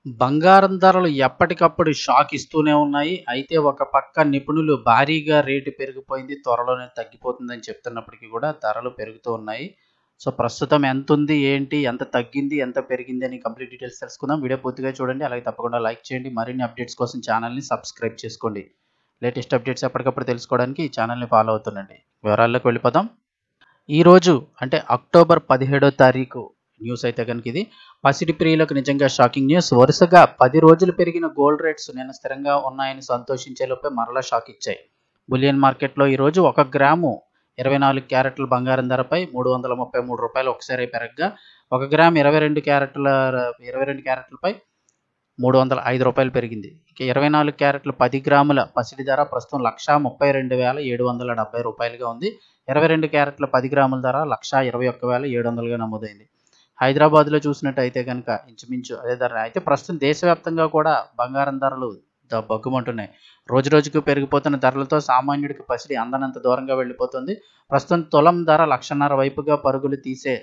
బంగారం ధరలు ఎప్పటికప్పుడు షాక్ ఇస్తూనే ఉన్నాయి. అయితే ఒక పక్క నిపుణులు భారీగా రేటు పెరిగిపోయింది, త్వరలోనే తగ్గిపోతుందని చెప్తున్నప్పటికీ కూడా ధరలు పెరుగుతూ ఉన్నాయి. సో, ప్రస్తుతం ఎంతుంది, ఏంటి, ఎంత తగ్గింది, ఎంత పెరిగింది అని కంప్లీట్ డీటెయిల్స్ తెలుసుకుందాం. వీడియో పూర్తిగా చూడండి. అలాగే తప్పకుండా లైక్ చేయండి. మరిన్ని అప్డేట్స్ కోసం ఛానల్‌ని సబ్స్క్రైబ్ చేసుకోండి. లేటెస్ట్ అప్డేట్స్ ఎప్పటికప్పుడు తెలుసుకోవడానికి ఈ ఛానల్‌ని ఫాలో అవుతుండండి. వివరాల్లోకి వెళ్ళిపోదాం. ఈరోజు అంటే అక్టోబర్ 17వ తారీఖు న్యూస్ అయితే కనుక ఇది పసిడి ప్రియులకు నిజంగా షాకింగ్ న్యూస్. వరుసగా 10 రోజులు పెరిగిన గోల్డ్ రేట్స్ నిన్న స్థిరంగా ఉన్నాయని సంతోషించేలోపే మరలా షాక్ ఇచ్చాయి. బులియన్ మార్కెట్లో ఈరోజు 1 గ్రాము 24 క్యారెట్ల బంగారం ధరపై రూ. 333 ఒకసారి పెరగగా 1 గ్రాము 22 క్యారెట్లపై రూ. 305 పెరిగింది. ఇక 24 క్యారెట్ల 10 గ్రాముల పసిడి ధర ప్రస్తుతం 1,32,770 ఉంది. 22 క్యారెట్ల 10 గ్రాముల ధర 1,21,700గా నమోదైంది. హైదరాబాద్లో చూసినట్టయితే కనుక ఇంచుమించు అదే ధర. అయితే ప్రస్తుతం దేశవ్యాప్తంగా కూడా బంగారం ధరలు బగ్గుమంటున్నాయి. రోజు రోజుకు పెరిగిపోతున్న ధరలతో సామాన్యుడికి పసిడి అందనంత దూరంగా వెళ్ళిపోతుంది. ప్రస్తుతం తులం ధర 1,50,000 వైపుగా పరుగులు తీసే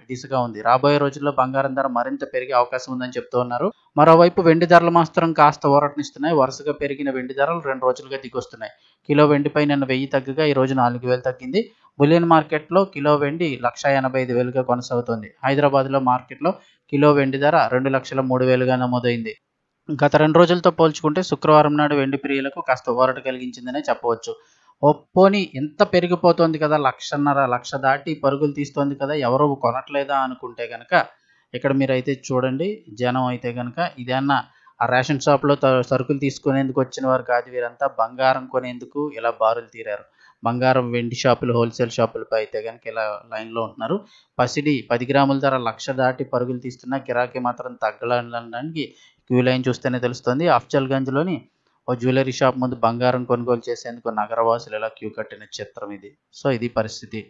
దిశగా ఉంది. రాబోయే రోజుల్లో బంగారం ధర మరింత పెరిగే అవకాశం ఉందని చెప్తూ ఉన్నారు. మరోవైపు వెండి ధరలు మాత్రం కాస్త ఊరటనిస్తున్నాయి. వరుసగా పెరిగిన వెండి ధరలు 2 రోజులుగా దిగొస్తున్నాయి. కిలో వెండిపై నిన్న 1000 తగ్గగా ఈరోజు 4,000 తగ్గింది. బులియన్ మార్కెట్లో కిలో వెండి 1,85,000గా కొనసాగుతోంది. హైదరాబాద్లో మార్కెట్లో కిలో వెండి ధర 2,03,000గా నమోదైంది. గత 2 రోజులతో పోల్చుకుంటే శుక్రవారం నాడు వెండి ప్రియులకు కాస్త ఊరట కలిగించిందనే చెప్పవచ్చు. పోనీ ఇంత పెరిగిపోతోంది కదా, 1,50,000 1,00,000 దాటి పరుగులు తీస్తోంది కదా, ఎవరు కొనట్లేదా అనుకుంటే కనుక ఇక్కడ మీరైతే చూడండి. జనం అయితే కనుక ఇదేమన్నా ఆ రేషన్ షాప్లో సరుకులు తీసుకునేందుకు వచ్చిన వారు కాదు. వీరంతా బంగారం కొనేందుకు ఇలా బారులు తీరారు. బంగారం వెండి షాపులు, హోల్సేల్ షాపులపై అయితే కనుక ఇలా లైన్లో ఉంటున్నారు. పసిడి 10 గ్రాముల ధర 1,00,000 దాటి పరుగులు తీస్తున్నా గిరాకీ మాత్రం తగ్గలనడానికి క్యూ లైన్ చూస్తేనే తెలుస్తుంది. అఫ్జల్గంజ్లోని ఓ జ్యువెలరీ షాప్ ముందు బంగారం కొనుగోలు చేసేందుకు నగరవాసులు ఇలా క్యూ కట్టిన చిత్రం ఇది. సో, ఇది పరిస్థితి.